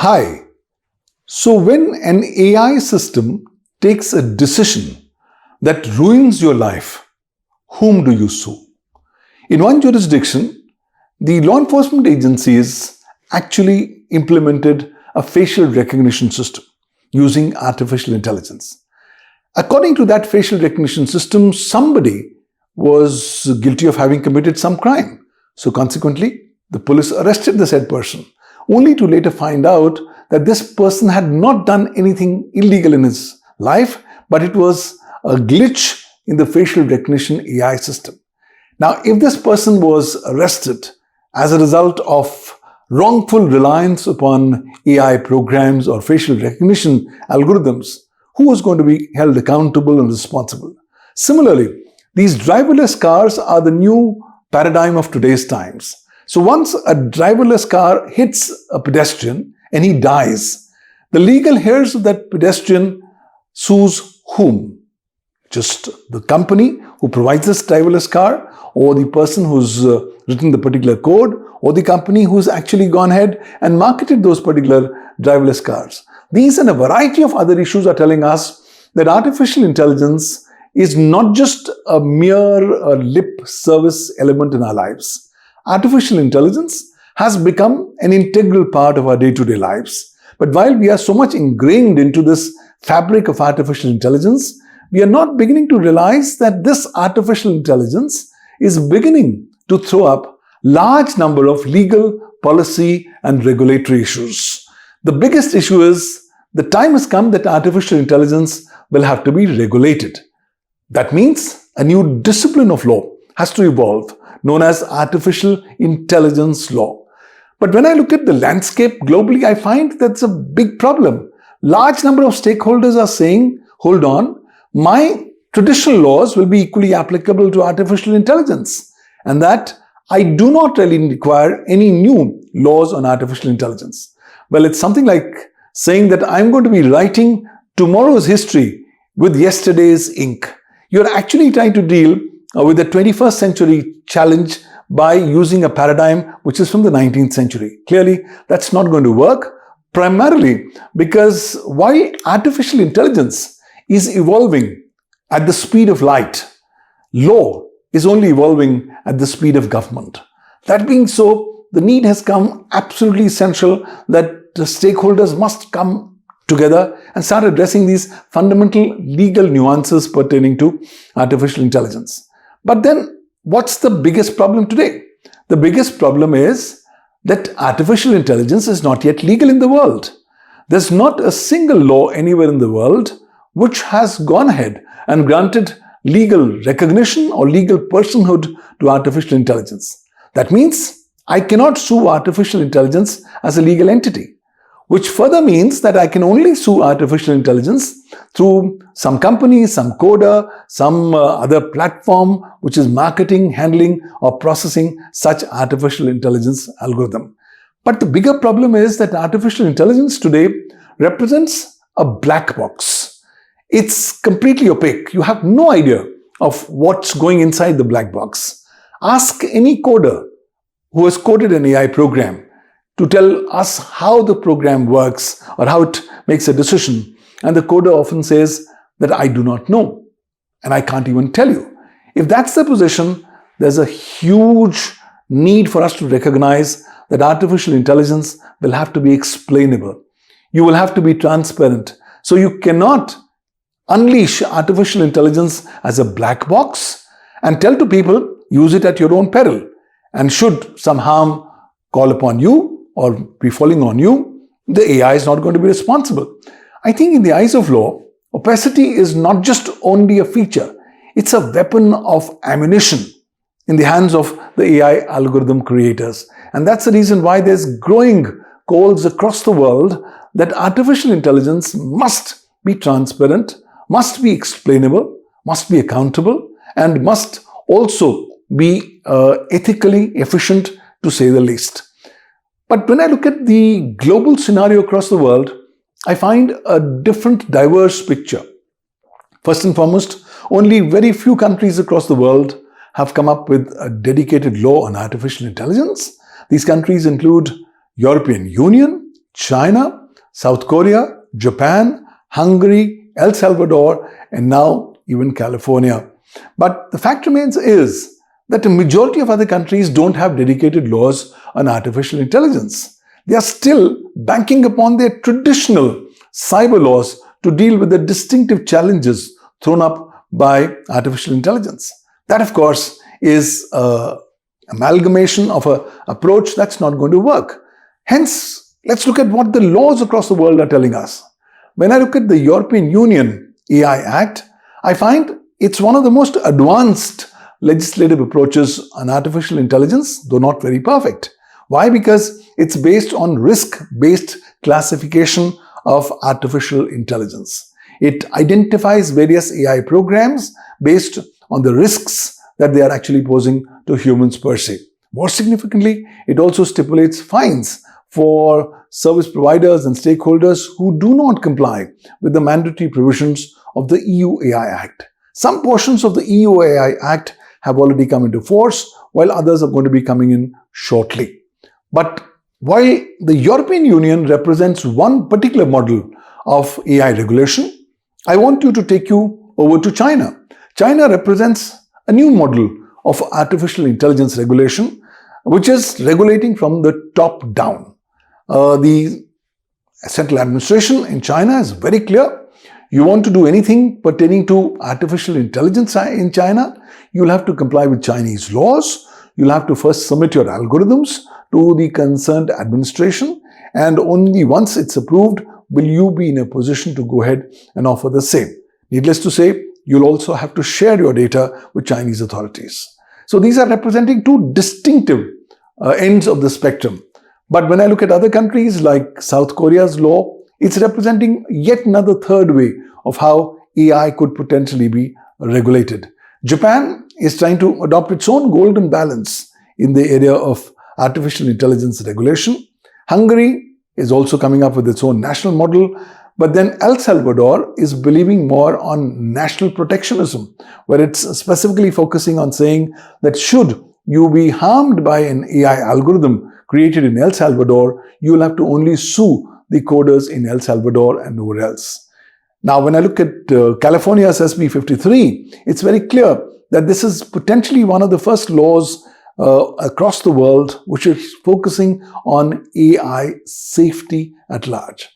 Hi. So when an AI system takes a decision that ruins your life, whom do you sue? In one jurisdiction, the law enforcement agencies actually implemented a facial recognition system using artificial intelligence. According to that facial recognition system, somebody was guilty of having committed some crime. So consequently, the police arrested the said person, only to later find out that this person had not done anything illegal in his life, but it was a glitch in the facial recognition AI system. Now, if this person was arrested as a result of wrongful reliance upon AI programs or facial recognition algorithms, who was going to be held accountable and responsible? Similarly, these driverless cars are the new paradigm of today's times. So once a driverless car hits a pedestrian and he dies, the legal heirs of that pedestrian sues whom? Just the company who provides this driverless car, or the person who's written the particular code, or the company who's actually gone ahead and marketed those particular driverless cars. These and a variety of other issues are telling us that artificial intelligence is not just a mere lip service element in our lives. Artificial intelligence has become an integral part of our day-to-day lives. But while we are so much ingrained into this fabric of artificial intelligence, we are not beginning to realize that this artificial intelligence is beginning to throw up large number of legal, policy, and regulatory issues. The biggest issue is the time has come that artificial intelligence will have to be regulated. That means a new discipline of law has to evolve, known as artificial intelligence law. But when I look at the landscape globally, I find that's a big problem. Large number of stakeholders are saying, hold on, my traditional laws will be equally applicable to artificial intelligence, and that I do not really require any new laws on artificial intelligence. Well, it's something like saying that I'm going to be writing tomorrow's history with yesterday's ink. You're actually trying to deal with the 21st century challenge by using a paradigm which is from the 19th century. Clearly, that's not going to work, primarily because while artificial intelligence is evolving at the speed of light, law is only evolving at the speed of government. That being so, the need has come absolutely essential that the stakeholders must come together and start addressing these fundamental legal nuances pertaining to artificial intelligence. But then, what's the biggest problem today? The biggest problem is that artificial intelligence is not yet legal in the world. There's not a single law anywhere in the world which has gone ahead and granted legal recognition or legal personhood to artificial intelligence. That means I cannot sue artificial intelligence as a legal entity, which further means that I can only sue artificial intelligence through some company, some coder, some other platform which is marketing, handling, or processing such artificial intelligence algorithm. But the bigger problem is that artificial intelligence today represents a black box. It's completely opaque. You have no idea of what's going inside the black box. Ask any coder who has coded an AI program to tell us how the program works or how it makes a decision. And the coder often says that I do not know and I can't even tell you. If that's the position, there's a huge need for us to recognize that artificial intelligence will have to be explainable. You will have to be transparent. So you cannot unleash artificial intelligence as a black box and tell to people, use it at your own peril. And should some harm call upon you or be falling on you, the AI is not going to be responsible. I think in the eyes of law, opacity is not just only a feature, it's a weapon of ammunition in the hands of the AI algorithm creators. And that's the reason why there's growing calls across the world that artificial intelligence must be transparent, must be explainable, must be accountable, and must also be ethically efficient, to say the least. But when I look at the global scenario across the world, I find a different, diverse picture. First and foremost, only very few countries across the world have come up with a dedicated law on artificial intelligence. These countries include European Union, China, South Korea, Japan, Hungary, El Salvador, and now even California. But the fact remains is that the majority of other countries don't have dedicated laws on artificial intelligence. They are still banking upon their traditional cyber laws to deal with the distinctive challenges thrown up by artificial intelligence. That, of course, is an amalgamation of an approach that's not going to work. Hence, let's look at what the laws across the world are telling us. When I look at the European Union AI Act, I find it's one of the most advanced legislative approaches on artificial intelligence, though not very perfect. Why? Because it's based on risk-based classification of artificial intelligence. It identifies various AI programs based on the risks that they are actually posing to humans per se. More significantly, it also stipulates fines for service providers and stakeholders who do not comply with the mandatory provisions of the EU AI Act. Some portions of the EU AI Act have already come into force, while others are going to be coming in shortly. But while the European Union represents one particular model of AI regulation, I want to take you over to China. China represents a new model of artificial intelligence regulation, which is regulating from the top down. The central administration in China is very clear. You want to do anything pertaining to artificial intelligence in China, you'll have to comply with Chinese laws. You'll have to first submit your algorithms to the concerned administration, and only once it's approved will you be in a position to go ahead and offer the same. Needless to say, you'll also have to share your data with Chinese authorities. So these are representing two distinctive ends of the spectrum. But when I look at other countries like South Korea's law, it's representing yet another third way of how AI could potentially be regulated. Japan is trying to adopt its own golden balance in the area of artificial intelligence regulation. Hungary is also coming up with its own national model. But then El Salvador is believing more on national protectionism, where it's specifically focusing on saying that should you be harmed by an AI algorithm created in El Salvador, you will have to only sue the coders in El Salvador and nowhere else. Now, when I look at California's SB 53, it's very clear that this is potentially one of the first laws across the world which is focusing on AI safety at large.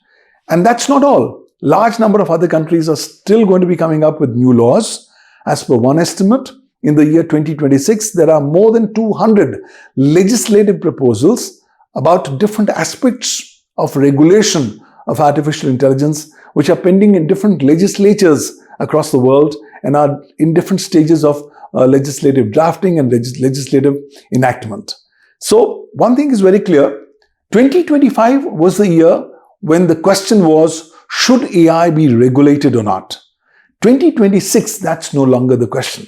And that's not all. Large number of other countries are still going to be coming up with new laws. As per one estimate, in the year 2026, there are more than 200 legislative proposals about different aspects of regulation of artificial intelligence, which are pending in different legislatures across the world and are in different stages of legislative drafting and legislative enactment. So one thing is very clear. 2025 was the year when the question was, should AI be regulated or not? 2026, that's no longer the question.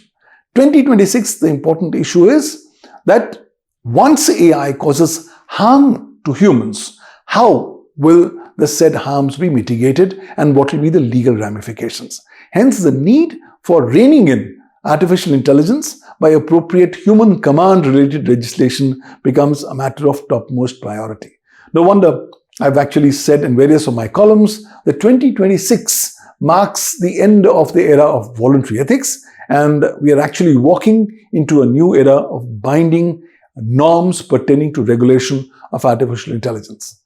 2026, the important issue is that once AI causes harm to humans, how will the said harms be mitigated and what will be the legal ramifications? Hence, the need for reining in artificial intelligence by appropriate human command-related legislation becomes a matter of topmost priority. No wonder I've actually said in various of my columns that 2026 marks the end of the era of voluntary ethics, and we are actually walking into a new era of binding norms pertaining to regulation of artificial intelligence.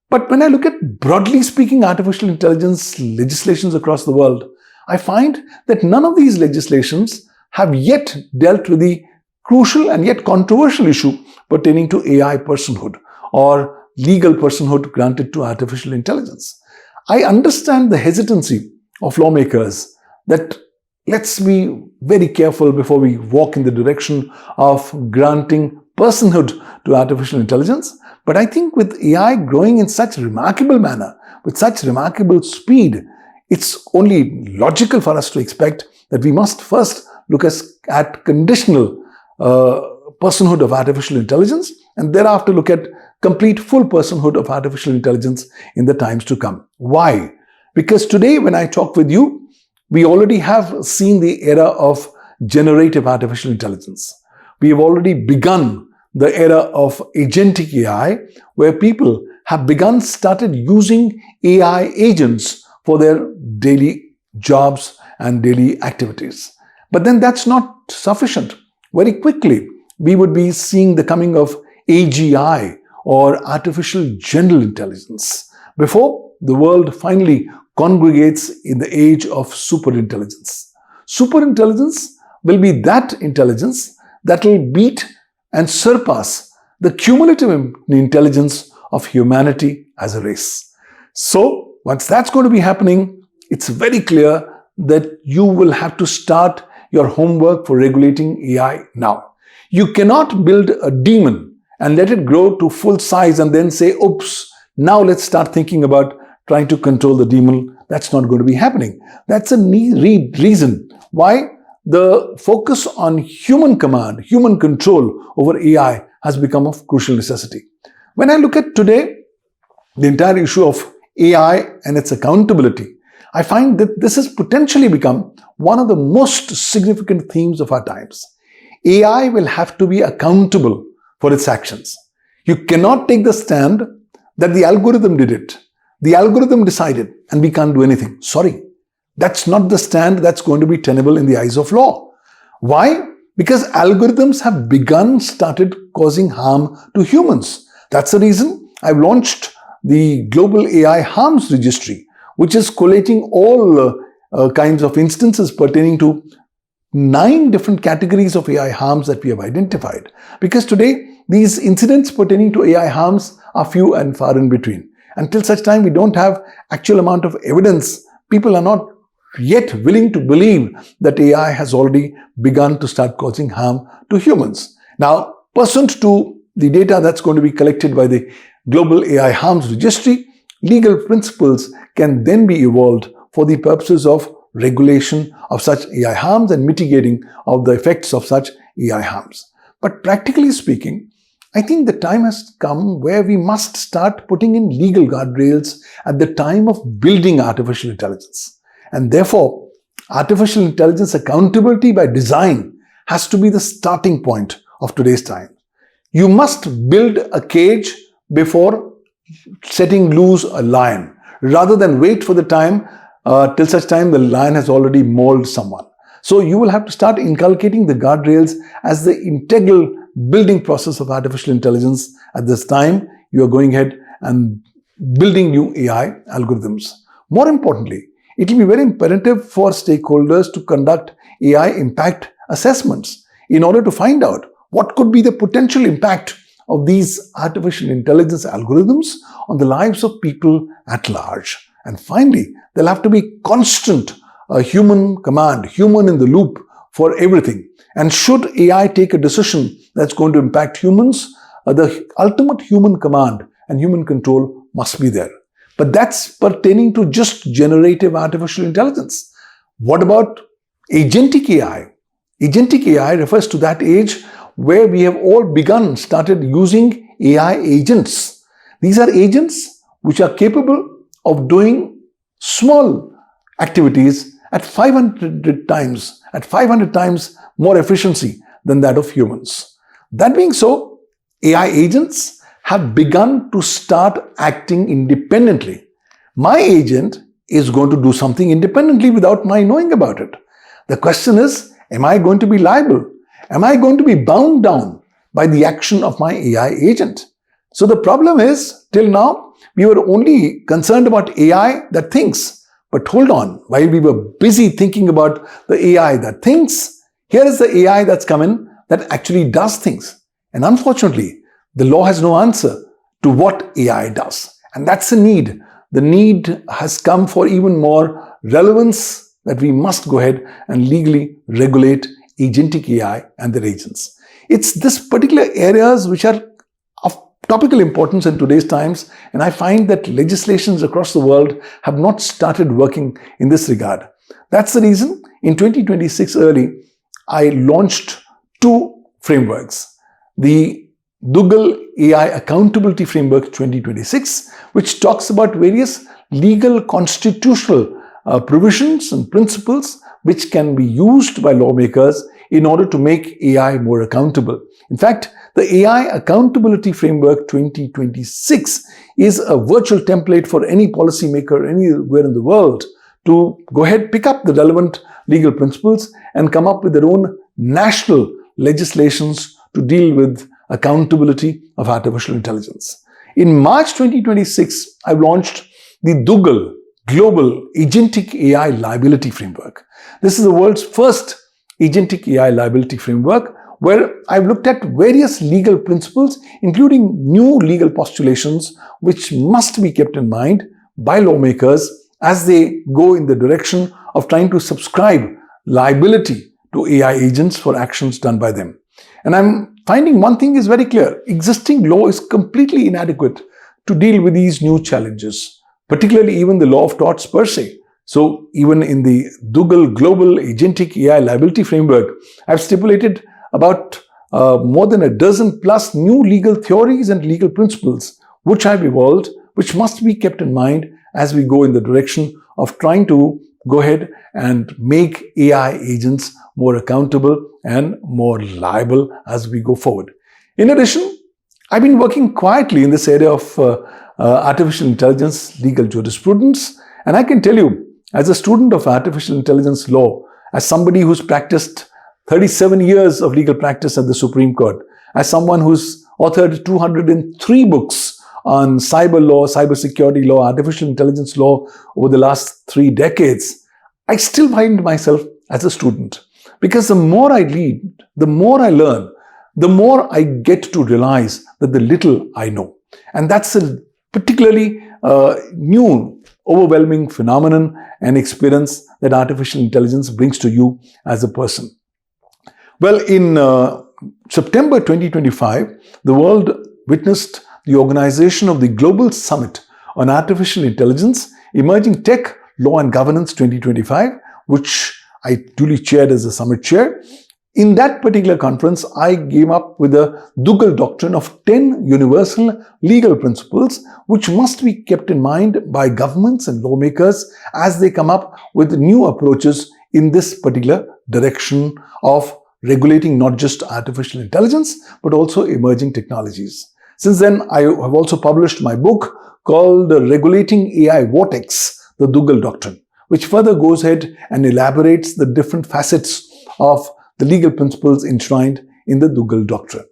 But when I look at, broadly speaking, artificial intelligence legislations across the world, I find that none of these legislations have yet dealt with the crucial and yet controversial issue pertaining to AI personhood or legal personhood granted to artificial intelligence. I understand the hesitancy of lawmakers that let's be very careful before we walk in the direction of granting personhood to artificial intelligence. But I think with AI growing in such remarkable manner, with such remarkable speed, it's only logical for us to expect that we must first look at conditional personhood of artificial intelligence and thereafter look at complete full personhood of artificial intelligence in the times to come. Why? Because today when I talk with you, we already have seen the era of generative artificial intelligence. We have already begun the era of agentic AI, where people started using AI agents for their daily jobs and daily activities. But then that's not sufficient. Very quickly, we would be seeing the coming of AGI, or artificial general intelligence, before the world finally congregates in the age of superintelligence. Superintelligence will be that intelligence that will beat and surpass the cumulative intelligence of humanity as a race. So, once that's going to be happening, it's very clear that you will have to start your homework for regulating AI now. You cannot build a demon and let it grow to full size and then say, oops, now let's start thinking about trying to control the demon. That's not going to be happening. That's a reason why the focus on human command, human control over AI has become of crucial necessity. When I look at today, the entire issue of AI and its accountability, I find that this has potentially become one of the most significant themes of our times. AI will have to be accountable for its actions. You cannot take the stand that the algorithm did it. The algorithm decided and we can't do anything. Sorry, that's not the stand that's going to be tenable in the eyes of law. Why? Because algorithms have started causing harm to humans. That's the reason I've launched the Global AI Harms Registry, which is collating all kinds of instances pertaining to 9 different categories of AI harms that we have identified. Because today, these incidents pertaining to AI harms are few and far in between. Until such time we don't have actual amount of evidence, people are not yet willing to believe that AI has already begun to start causing harm to humans. Now, pursuant to the data that's going to be collected by the Global AI Harms Registry, legal principles can then be evolved for the purposes of regulation of such AI harms and mitigating of the effects of such AI harms. But practically speaking, I think the time has come where we must start putting in legal guardrails at the time of building artificial intelligence. And therefore, artificial intelligence accountability by design has to be the starting point of today's time. You must build a cage before setting loose a lion, rather than wait for the time till such time the lion has already mauled someone. So you will have to start inculcating the guardrails as the integral building process of artificial intelligence at this time you are going ahead and building new AI algorithms. More importantly, it will be very imperative for stakeholders to conduct AI impact assessments in order to find out what could be the potential impact of these artificial intelligence algorithms on the lives of people at large. And finally, there'll have to be constant human command, human in the loop for everything. And should AI take a decision that's going to impact humans, the ultimate human command and human control must be there. But that's pertaining to just generative artificial intelligence. What about agentic AI? Agentic AI refers to that age where we have all started using AI agents. These are agents which are capable of doing small activities at 500 times more efficiency than that of humans. That being so, AI agents have begun to start acting independently. My agent is going to do something independently without my knowing about it. The question is, am I going to be liable? Am I going to be bound down by the action of my AI agent? So the problem is, till now, we were only concerned about AI that thinks. But hold on, while we were busy thinking about the AI that thinks, here is the AI that's come in that actually does things. And unfortunately, the law has no answer to what AI does. And that's the need. The need has come for even more relevance that we must go ahead and legally regulate agentic AI and their agents. It's this particular areas which are of topical importance in today's times, and I find that legislations across the world have not started working in this regard. That's the reason in 2026 early, I launched 2 frameworks. The Duggal AI Accountability Framework 2026, which talks about various legal constitutional provisions and principles which can be used by lawmakers in order to make AI more accountable. In fact, the AI Accountability Framework 2026 is a virtual template for any policymaker anywhere in the world to go ahead, pick up the relevant legal principles and come up with their own national legislations to deal with accountability of artificial intelligence. In March 2026, I launched the Duggal Global Agentic AI Liability Framework. This is the world's first agentic AI liability framework where I've looked at various legal principles, including new legal postulations, which must be kept in mind by lawmakers as they go in the direction of trying to subscribe liability to AI agents for actions done by them. And I'm finding one thing is very clear. Existing law is completely inadequate to deal with these new challenges, particularly even the law of torts per se. So even in the Duggal Global Agentic AI Liability Framework, I've stipulated about more than a dozen plus new legal theories and legal principles which I've evolved, which must be kept in mind as we go in the direction of trying to go ahead and make AI agents more accountable and more liable as we go forward. In addition, I've been working quietly in this area of artificial intelligence legal jurisprudence, and I can tell you, as a student of artificial intelligence law, as somebody who's practiced 37 years of legal practice at the Supreme Court, as someone who's authored 203 books on cyber law, cybersecurity law, artificial intelligence law over the last 3 decades, I still find myself as a student. Because the more I read, the more I learn, the more I get to realize that the little I know. And that's a particularly new, overwhelming phenomenon and experience that artificial intelligence brings to you as a person. Well, in September 2025, the world witnessed the organization of the Global Summit on Artificial Intelligence, Emerging Tech, Law and Governance 2025, which I duly chaired as the summit chair. In that particular conference, I came up with a Duggal doctrine of 10 universal legal principles which must be kept in mind by governments and lawmakers as they come up with new approaches in this particular direction of regulating not just artificial intelligence, but also emerging technologies. Since then, I have also published my book called Regulating AI Vortex, the Duggal Doctrine, which further goes ahead and elaborates the different facets of the legal principles enshrined in the Duggal Doctrine.